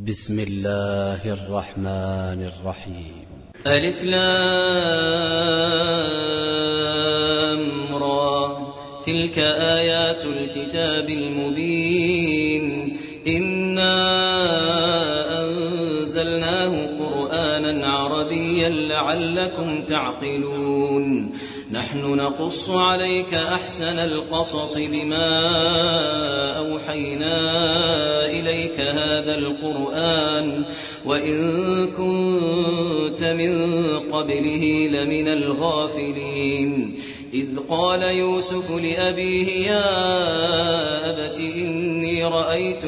بسم الله الرحمن الرحيم. ألف لام را تلك آيات الكتاب المبين إنا أنزلناه قرآنا عربيا لعلكم تعقلون نحن نقص عليك أحسن القصص بما أوحينا إليك هذا القرآن وإن كنت من قبله لمن الغافلين إذ قال يوسف لأبيه يا أبت إني رأيت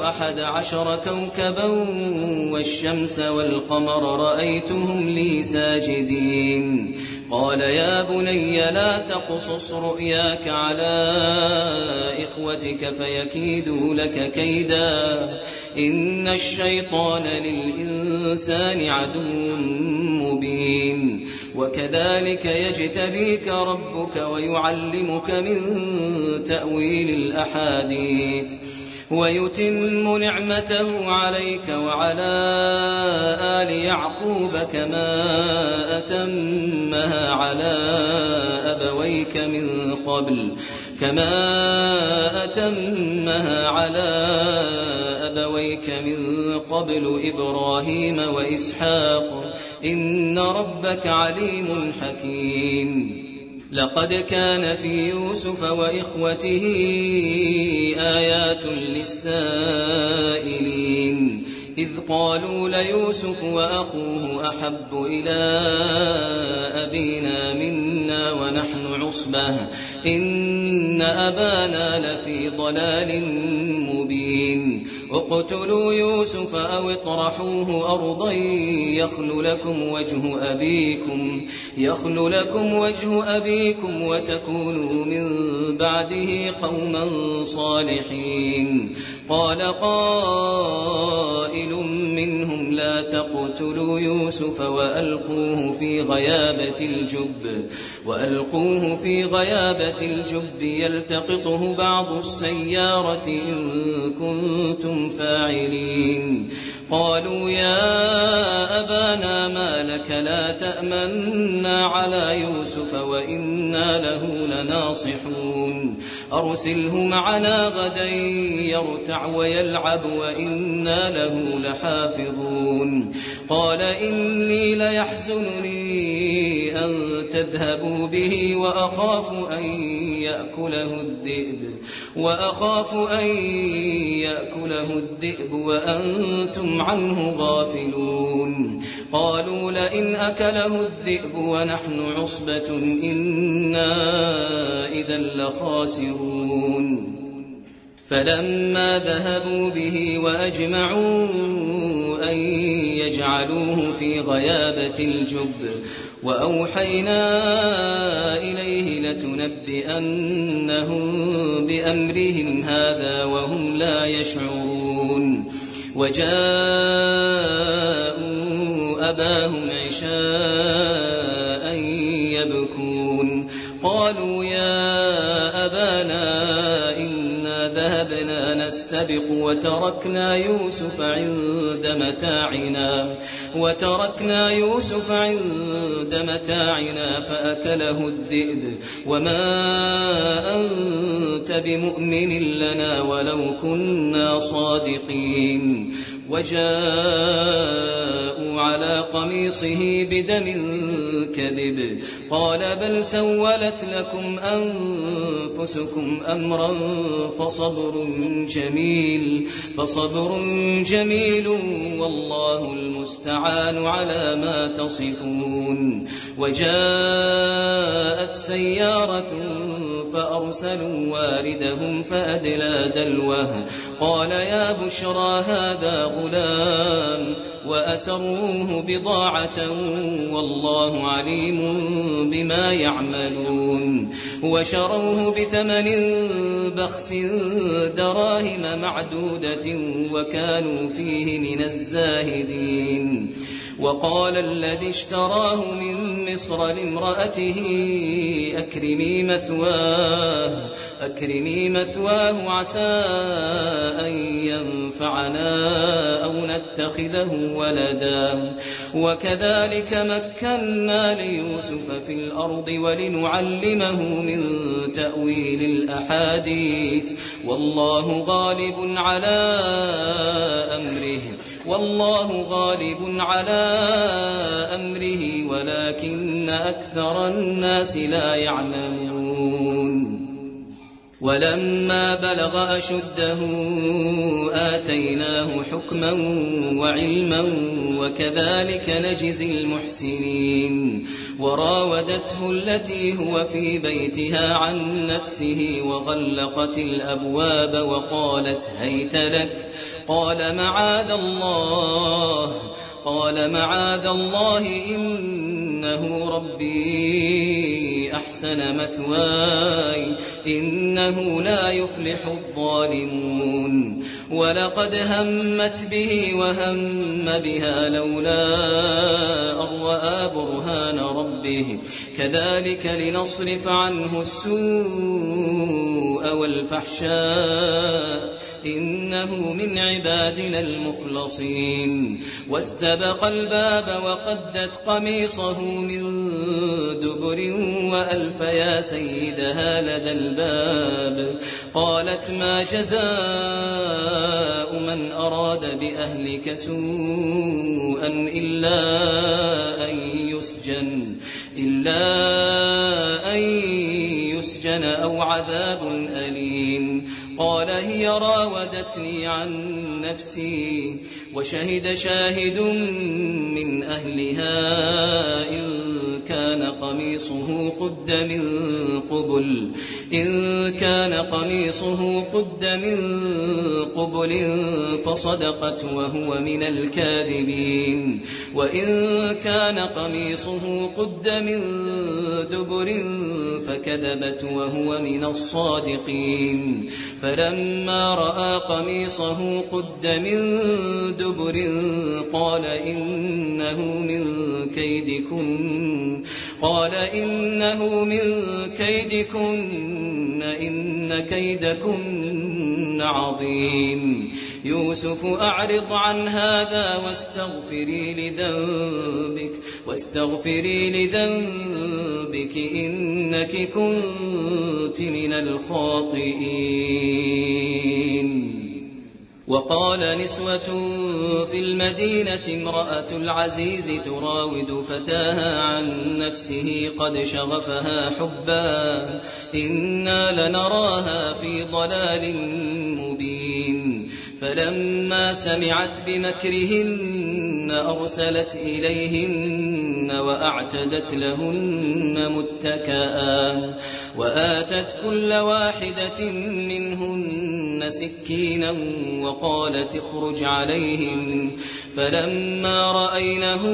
أحد عشر كوكبا والشمس والقمر رأيتهم لي ساجدين قال يا بني لا تقصص رؤياك على إخوتك فيكيدوا لك كيدا إن الشيطان للإنسان عدو مبين وكذلك يجتبيك ربك ويعلمك من تأويل الأحاديث ويتم نعمته عليك وعلى آل يعقوب كما أتمها على أبويك من قبل إبراهيم وإسحاق إن ربك عليم حكيم لقد كان في يوسف وإخوته آيات للسائلين إذ قالوا ليوسف وأخوه أحب إلى أبينا منا ونحن عصبة إن أبانا لفي ضلال مبين اقتلوا يوسف أو اطرحوه أرضا يخل لكم وجه أبيكم وتكونوا من بعده قوما صالحين قال قائل منهم لا تقتلوا يوسف وألقوه في غيابة الجب يلتقطه بعض السيارة إن كنتم فاعلين قالوا يا أبانا ما لك لا تأمنا على يوسف وإنا له لناصحون أرسله معنا غدا يرتع ويلعب وإنا له لحافظون قال إني ليحزنني أن تذهبوا به وأخاف أن يأكله الذئب وأنتم عنه غافلون قالوا لئن أكله الذئب ونحن عصبة إنا إذا لخاسرون فلما ذهبوا به وأجمعوا أن يجعلوه في غيابة الجب وأوحينا إليه لتنبئنهم بأمرهم هذا وهم لا يشعرون وجاءوا أباهم عشاء يبكون قالوا يا أبانا إنا ذهبنا نستبق وتركنا يوسف عند متاعنا فأكله الذئب وما أنت بمؤمن لنا ولو كنا صادقين وجاءوا على قميصه بدم كذب قال بل سولت لكم أنفسكم أمرا فصبر جميل والله المستعان على ما تصفون وجاءت سيارة فأرسلوا واردهم فأدلى دلوه قال يا بشرى هذا غلام وأسروه بضاعة والله عليم بما يعملون وشروه بثمن بخس دراهم معدودة وكانوا فيه من الزاهدين وقال الذي اشتراه من مصر لامرأته أكرمي مثواه عسى أن ينفعنا أو نتخذه ولدا وكذلك مكنا ليوسف في الأرض ولنعلمه من تأويل الأحاديث والله غالب على أمره ولكن أكثر الناس لا يعلمون ولما بلغ أشده آتيناه حكما وعلما وكذلك نجزي المحسنين وراودته التي هو في بيتها عن نفسه وغلقت الأبواب وقالت هيت لك قال معاذ الله إنه ربي أحسن مثواي إنه لا يفلح الظالمون ولقد همت به وهم بها لولا أن رأى برهان ربه كذلك لنصرف عنه السوء والفحشاء إنه من عبادنا المخلصين واستبق الباب وقدت قميصه من دبر وألف يا سيدها لدى الباب قالت ما جزاء من أراد بأهلك سوءا إلا أن يسجن أو عذاب أليم قال هي راودتني عن نفسي وشهد شاهد من أهلها إن كان قميصه قد من قبل فصدقت وهو من الكاذبين وإن كان قميصه قد من دبر فكذبت وهو من الصادقين فلما رأى قميصه قد من دبر قال إنه من كيدكن إن كيدكن عظيم يوسف أعرض عن هذا واستغفري لذنبك إنك كنت من الخاطئين وقال نسوة في المدينة امرأة العزيز تراود فتاها عن نفسه قد شغفها حبا إنا لنراها في ضلال مبين فلما سمعت بمكرهن أرسلت إليهن وأعتدت لهن متكئا وآتت كل واحدة منهن سكينا وقالت اخرج عليهم فلما رأينه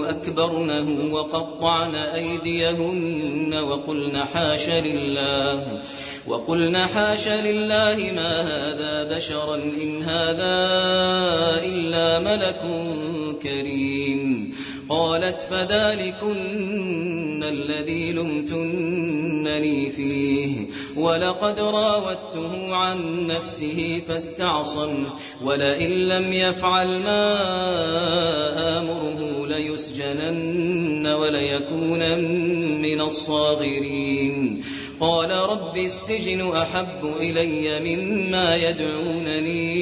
أكبرنه وقطعن أيديهن وقلن حاش لله ما هذا بشرا إن هذا إلا ملك كريم قالت فذلكن الذي لمتنني فيه ولقد راودته عن نفسه فاستعصم ولئن لم يفعل ما آمره ليسجنن وليكونن من الصاغرين قال رب السجن أحب إلي مما يدعونني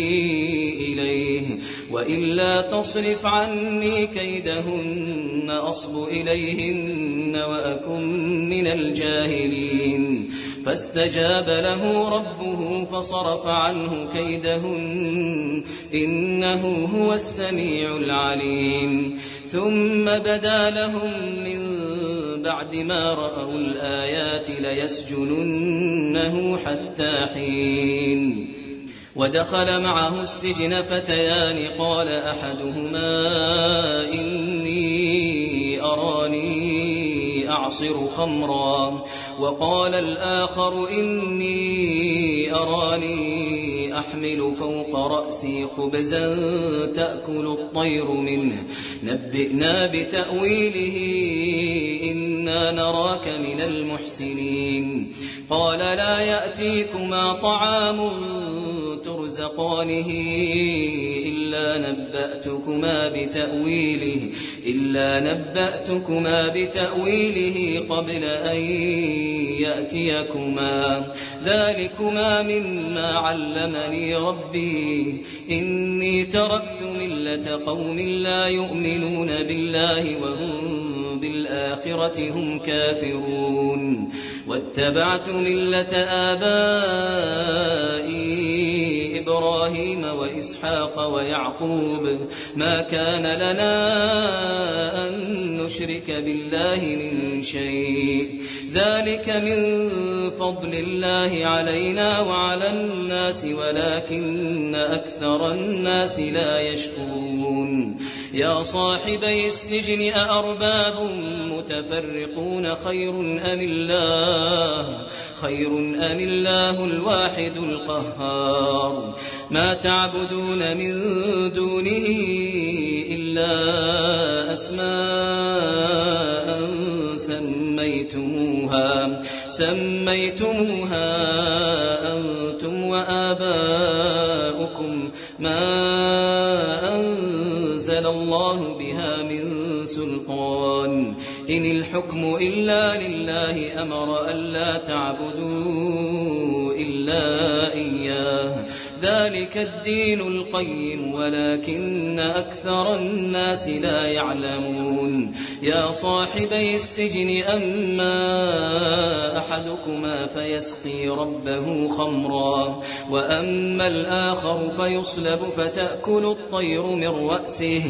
إليه وإلا تصرف عني كيدهن أصب إليهن وأكن من الجاهلين فاستجاب له ربه فصرف عنه كيدهن إنه هو السميع العليم ثم بدا لهم من بعد ما رأوا الآيات ليسجننه حتى حين ودخل معه السجن فتيان قال أحدهما إني أراني أعصر خمرا وقال الآخر إني أراني إني أحمل فوق رأسي خبزا تأكل الطير منه نبئنا بتأويله إنا نراك من المحسنين قال لا يأتيكما طعام ترزقانه إلا نبأتكما بتأويله قبل أن يأتيكما ذلكما مما علمني ربي إني تركت ملة قوم لا يؤمنون بالله وهم بالآخرة هم كافرون واتبعت ملة آبائي إبراهيم وإسحاق ويعقوب ما كان لنا أن نشرك بالله من شيء ذلك من فضل الله علينا وعلى الناس ولكن أكثر الناس لا يشكرون يا صاحبي السجن أأرباب متفرقون خير أم الله الواحد القهار ما تعبدون من دونه إلا أسماء سميتموها أنتم وآباؤكم ما أنزل الله بها من سلطان إن الحكم إلا لله أمر ألا تعبدوا إلا إياه ذلك الدين القيم ولكن أكثر الناس لا يعلمون يا صاحبي السجن أما أحدكما فيسقي ربه خمرا وأما الآخر فيصلب فتأكل الطير من رأسه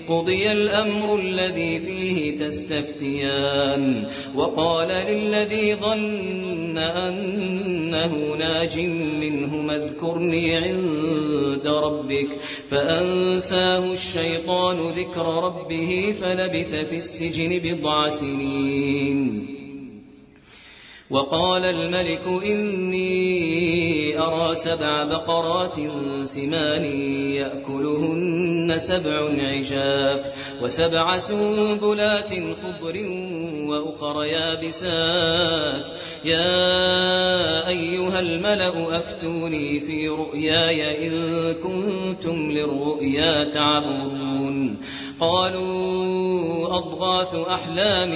قضي الأمر الذي فيه تستفتيان وقال للذي ظن أنه ناج منهما اذكرني عند ربك فأنساه الشيطان ذكر ربه فلبث في السجن بضع سنين وقال الملك إني أرى 7 بقرات سمان يأكلهن 7 عجاف و7 سنبلات خضر وأخر يابسات يا أيها الملأ أفتوني في رؤياي إن كنتم للرؤيا تعبرون قالوا أضغاث أحلام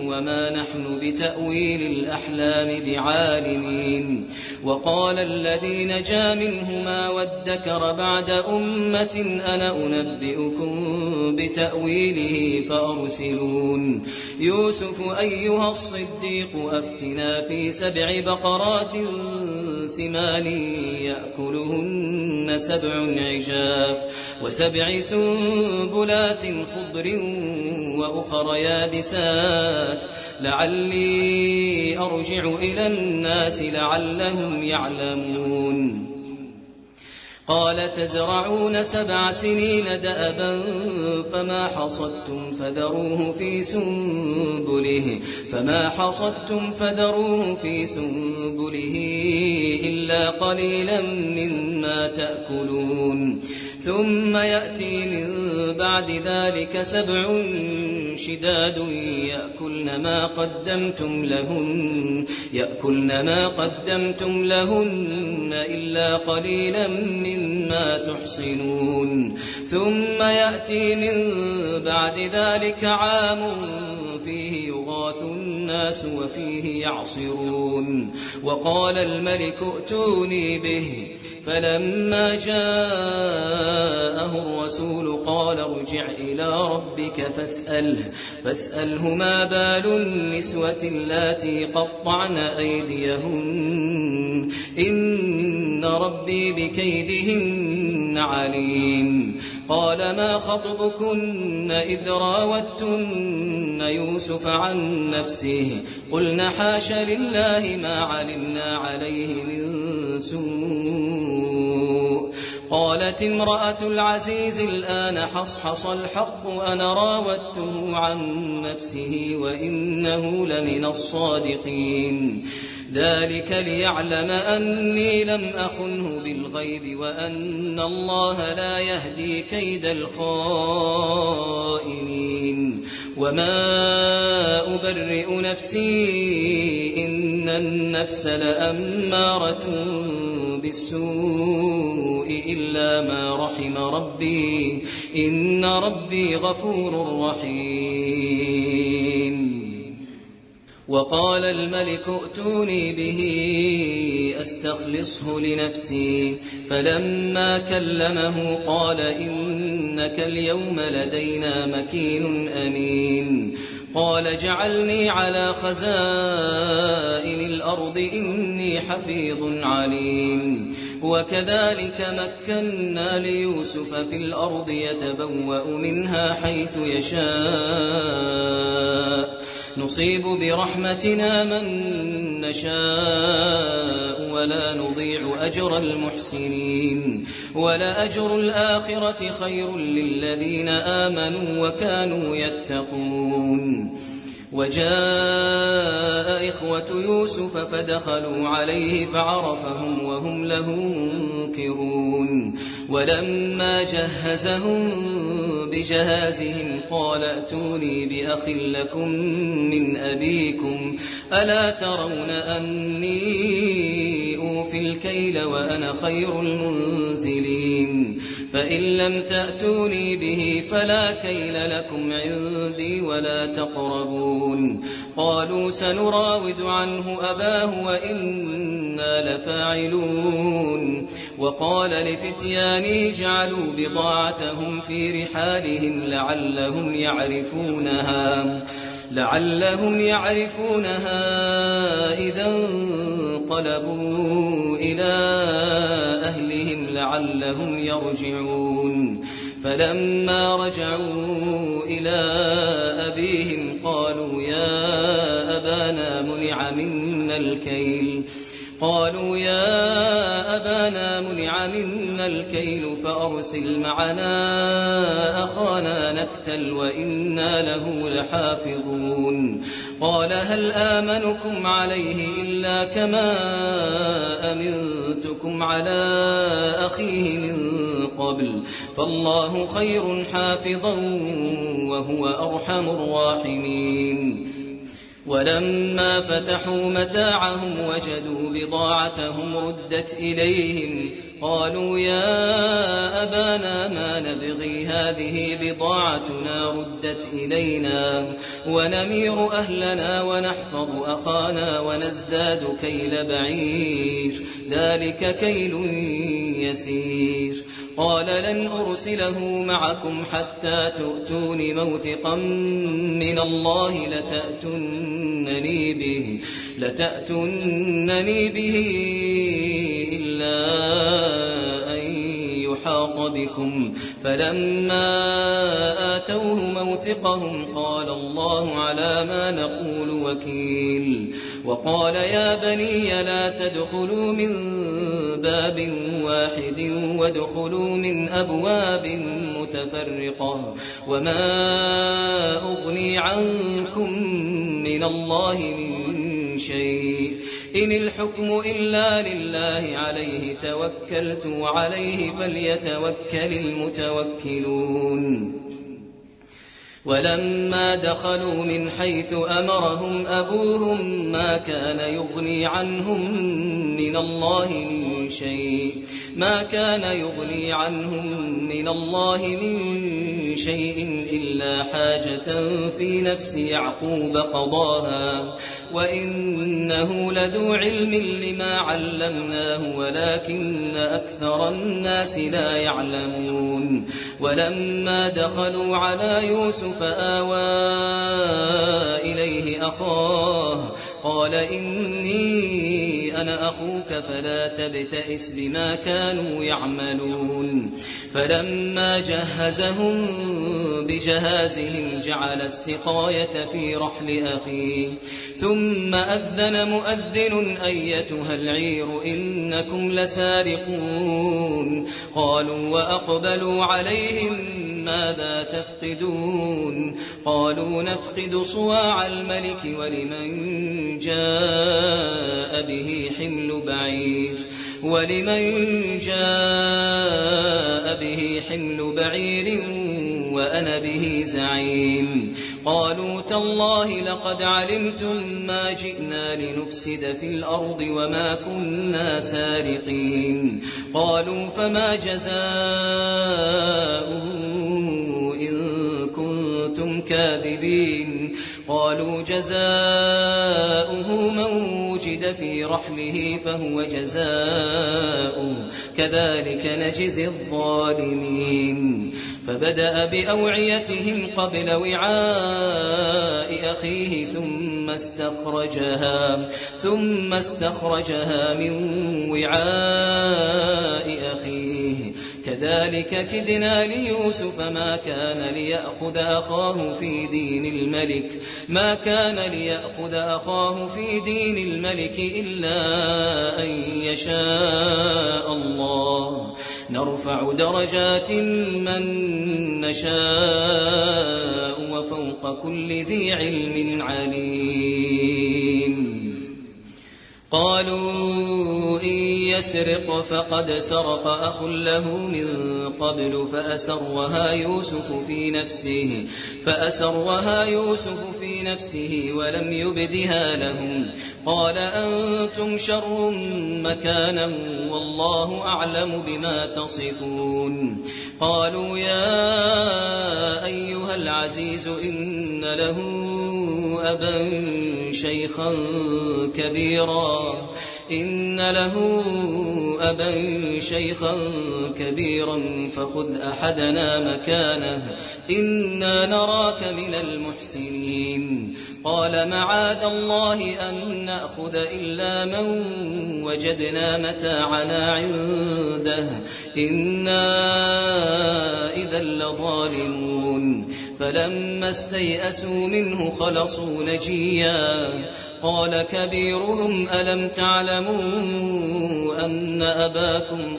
وما نحن بتأويل الأحلام بعالمين وقال الذي نجا منهما وادكر بعد أمة أنا أنبئكم بتأويله فأرسلون يوسف أيها الصديق أفتنا في 7 بقرات سمان يأكلهن 7 عجاف و7 سنبلات خضر وأخر يابسات لعلي أرجع إلى الناس لعلهم يعلمون قال تزرعون 7 سنين دأبا فما حصدتم فذروه في سنبله إلا قليلا مما تأكلون ثم يأتي من بعد ذلك 7 شداد يأكلن ما قدمتم لهن إلا قليلا مما تحصنون ثم يأتي من بعد ذلك عام فيه يغاث الناس وفيه يعصرون وقال الملك ائتوني به فلما جاءه الرسول قال ارجع إلى ربك فاسأله ما بال النسوة اللاتي قطعن أيديهن إن ربي بكيدهن عليم قال ما خطبكن إذ راوتن يوسف عن نفسه قلنا حاش لله ما علمنا عليه من سوء قالت امرأة العزيز الآن حصحص الحق أنا راودته عن نفسه وإنه لمن الصادقين ذلك ليعلم أني لم أخنه بالغيب وأن الله لا يهدي كيد الخائنين وما أبرئ نفسي إن النفس لأمارة بالسوء إلا ما رحم ربي إن ربي غفور رحيم وقال الملك ائتوني به أستخلصه لنفسي فلما كلمه قال إنك اليوم لدينا مكين أمين قال جعلني على خزائن الأرض إني حفيظ عليم وكذلك مكنا ليوسف في الأرض يتبوأ منها حيث يشاء نصيب برحمتنا من نشاء ولا نضيع أجر المحسنين ولأجر الآخرة خير للذين آمنوا وكانوا يتقون وجاء إخوة يوسف فدخلوا عليه فعرفهم وهم له منكرون ولما جهزهم بجهازهم قال ائتوني بأخ لكم من أبيكم ألا ترون أني أوفي الكيل وأنا خير المنزلين فإن لم تأتوني به فلا كيل لكم عندي ولا تقربون قالوا سنراود عنه أباه وإنا لفاعلون وقال لفتيانه جعلوا بضاعتهم في رحالهم لعلهم يعرفونها إذا انقلبوا إلى أهلهم لعلهم يرجعون فلما رجعوا إلى أبيهم قالوا يا أبانا منع منا الكيل فأرسل معنا أخانا نكتل وإنا له لحافظون قال هل آمنكم عليه إلا كما أمنتكم على أخيه من قبل فالله خير حافظا وهو أرحم الراحمين ولما فتحوا متاعهم وجدوا بضاعتهم ردت إليهم قالوا يا أبانا ما نبغي هذه بضاعتنا ردت إلينا ونمير أهلنا ونحفظ أخانا ونزداد كيل بعير ذلك كيل يسير قال لن أرسله معكم حتى تؤتون موثقا من الله لتأتونني به إلا أن يحاط بكم فلما آتوه موثقهم قال الله على ما نقول وكيل وقال يا بني لا تدخلوا من باب واحد وادخلوا من أبواب متفرقة وما أغني عنكم من الله من شيء إن الحكم إلا لله عليه توكلت وعليه فليتوكل المتوكلون ولما دخلوا من حيث أمرهم أبوهم ما كان يغني عنهم من الله من شيء إلا حاجة في نفس يعقوب قضاها وإنه لذو علم لما علمناه ولكن أكثر الناس لا يعلمون ولما دخلوا على يوسف آوى إليه أخاه قال إني أنا أخوك فلا تبتئس بما كانوا يعملون فلما جهزهم بجهازهم جعل السقاية في رحل أخيه ثم أذن مؤذن أيتها العير إنكم لسارقون قالوا وأقبلوا عليهم ماذا تفقدون قالوا نفقد صواع الملك ولمن جاء به حمل بعير وأنا به زعيم قالوا تالله لقد علمتم ما جئنا لنفسد في الأرض وما كنا سارقين قالوا فما جزاؤه إن كنتم كاذبين قالوا جزاؤه من وجد في رحله فهو جزاؤه كذلك نجزي الظالمين فبدأ بأوعيتهم قبل وعاء أخيه ثم استخرجها من وعاء أخيه كذلك كدنا ليوسف ما كان ليأخذ أخاه في دين الملك إلا أن يشاء الله نرفع درجات من نشاء وفوق كل ذي علم عليم قالوا إن يسرق فقد سرق أخ له من قبل فأسرها يوسف في نفسه ولم يبدها لهم قال أنتم شر مكانا والله أعلم بما تصفون قالوا يا أيها العزيز إن له أبا شيخا كبيرا فخذ أحدنا مكانه إنا نراك من المحسنين قال معاذ الله أن نأخذ إلا من وجدنا متاعنا عنده إنا إذا لظالمون فلما استيئسوا منه خلصوا نجيا قال كبيرهم ألم تعلموا أن أباكم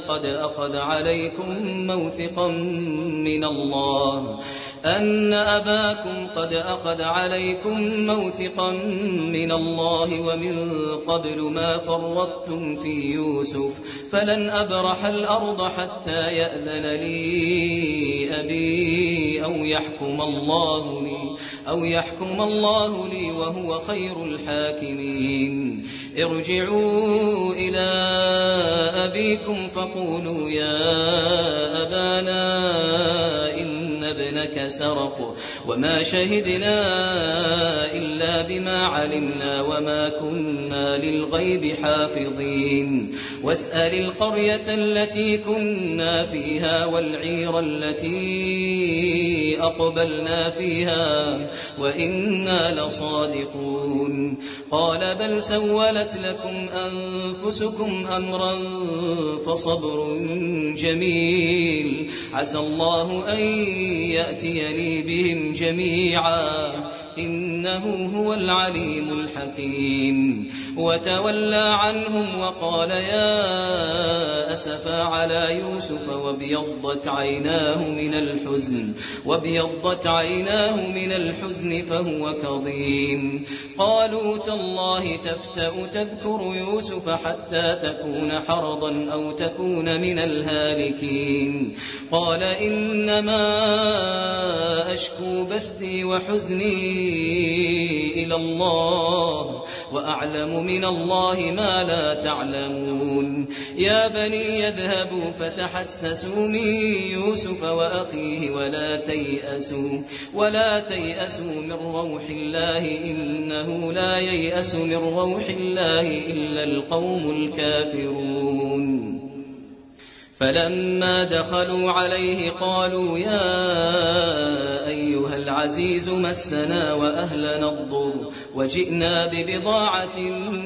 قد أخذ عليكم موثقا من الله ومن قبل ما فرطتم في يوسف فلن أبرح الأرض حتى يأذن لي أبي أو يحكم الله لي وهو خير الحاكمين ارجعوا إلى أبيكم فقولوا يا أبانا إن ابنك سرق وما شهدنا إلا بما علمنا وما كنا للغيب حافظين واسأل القرية التي كنا فيها والعير التي أقبلنا فيها وإنا لصادقون قال بل سولت لكم أنفسكم أمرا فصبر جميل عسى الله أن يأتيني بهم جميعا إنه هو العليم الحكيم وتولى عنهم وقال يا أسفا على يوسف وابيضت عيناه من الحزن فهو كظيم قالوا تالله تفتأ تذكر يوسف حتى تكون حرضا أو تكون من الهالكين قال إنما أشكو بثي وحزني إلى الله وأعلم من الله ما لا تعلمون يا بني يذهبوا فتحسسوا من يوسف وأخيه ولا تيأسوا من روح الله إنه لا ييأس من روح الله إلا القوم الكافرون فلما دخلوا عليه قالوا يا أيها العزيز مسنا وأهلنا الضر وجئنا ببضاعة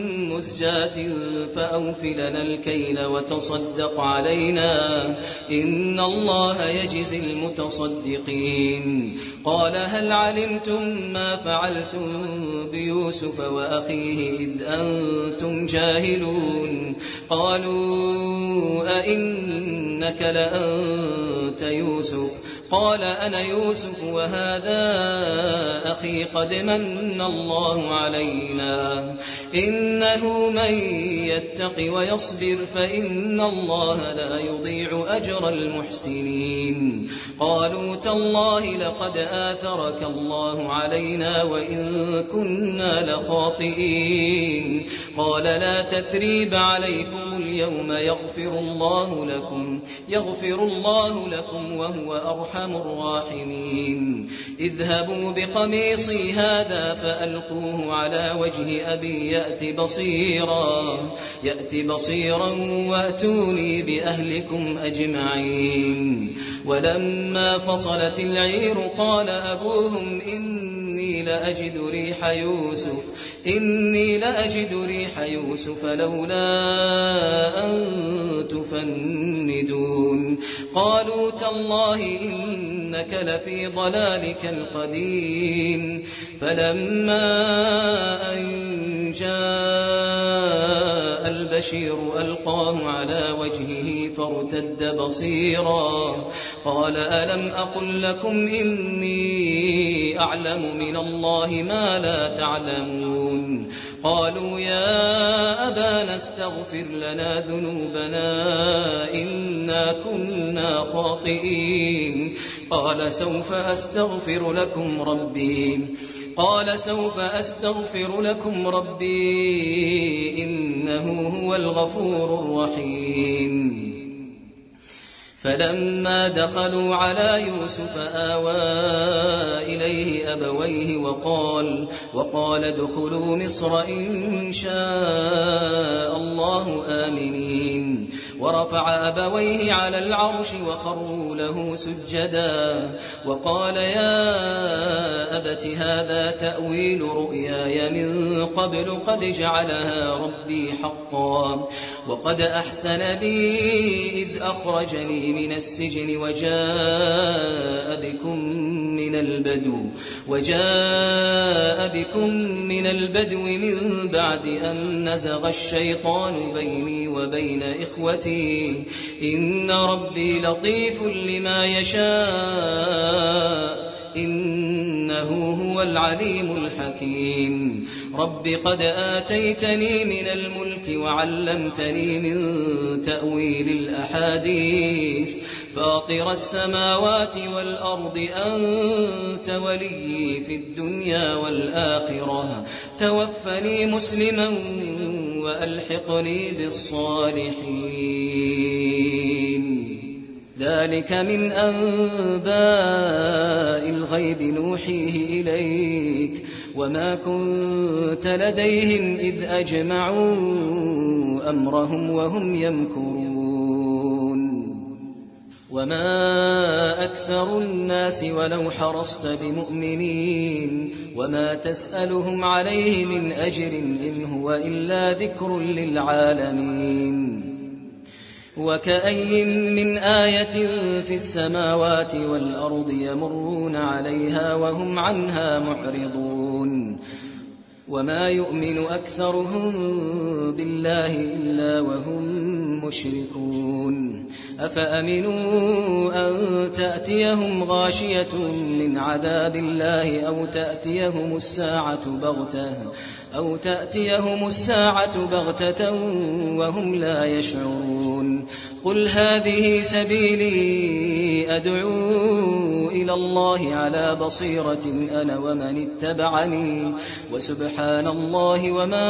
مزجاة فأوف لنا الكيل وتصدق علينا إن الله يجزي المتصدقين قال هل علمتم ما فعلتم بيوسف وأخيه إذ أنتم جاهلون قالوا أئنك لأنت يوسف قال أنا يوسف وهذا أخي قد من الله علينا إنه من يتق ويصبر فإن الله لا يضيع أجر المحسنين قالوا تالله لقد آثرك الله علينا وإن كنا لخاطئين قال لا تثريب عليكم اليوم يغفر الله لكم وهو أرحم الراحمين اذهبوا بقميصي هذا فألقوه على وجه أبي يأت بصيرا وأتوني بأهلكم أجمعين ولما فصلت العير قال أبوهم إني لأجد ريح يوسف لولا أن تفندون قالوا تالله إنك لفي ضلالك القديم فلما أن جاء البشير ألقاه على وجهه فارتد بصيرا قال ألم أقل لكم إني أعلم من الله ما لا تعلمون قالوا يا أبانا استغفر لنا ذنوبنا إنا كنا خاطئين قال سوف أستغفر لكم ربي إنه هو الغفور الرحيم فلما دخلوا على يوسف آوى إليه أبويه وقال ادخلوا مصر إن شاء الله آمنين ورفع أبويه على العرش وخروا له سجدا وقال يا أبت هذا تأويل رؤياي من قبل قد جعلها ربي حقا وقد أحسن بي إذ أخرجني من السجن وجاء بكم من البدو من بعد أن نزغ الشيطان بيني وبين إخوتي إن ربي لطيف لما يشاء إنه هو العليم الحكيم رب قد آتيتني من الملك وعلمتني من تأويل الأحاديث فاطر السماوات والأرض أنت ولي في الدنيا والآخرة توفني مسلما وألحقني بالصالحين ذلك من أنباء الغيب نوحيه إليك وما كنت لديهم إذ أجمعوا أمرهم وهم يمكرون وما أكثر الناس ولو حرصت بمؤمنين وما تسألهم عليه من أجر إن هو إلا ذكر للعالمين وكأي من آية في السماوات والأرض يمرون عليها وهم عنها معرضون وما يؤمن أكثرهم بالله إلا وهم مشركون أفأمنوا أن تأتيهم غاشية من عذاب الله أو تأتيهم الساعة بغتة وهم لا يشعرون قل هذه سبيلي أدعو إلى الله على بصيرة أنا ومن اتبعني وسبحان الله وما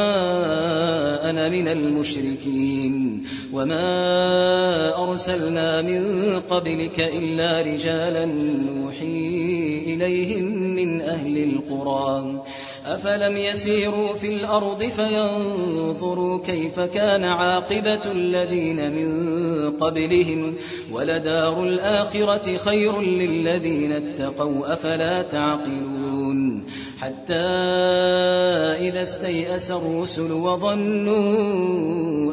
أنا من المشركين وما أرسلنا من قبلك إلا رجالا نوحي إليهم من أهل القرى أفلم يسيروا في الأرض فينظروا كيف كان عاقبة الذين من قبلهم ولدار الآخرة خير للذين اتقوا أفلا تعقلون حتى إذا استيأس الرسل وظنوا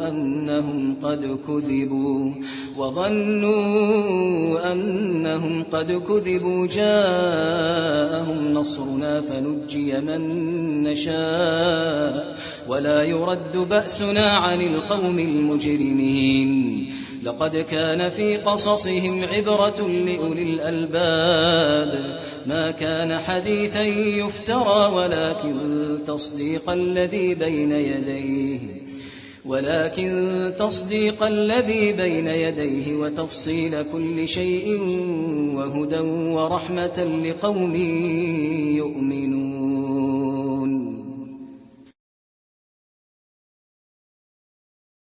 أنهم قد كذبوا جاءهم نصرنا فنجي من نشاء ولا يرد بأسنا عن القوم المجرمين لقد كان في قصصهم عبرة لأولي الألباب ما كان حديثا يفترى ولكن تصديق الذي بين يديه وتفصيل كل شيء وهدى ورحمة لقوم يؤمنون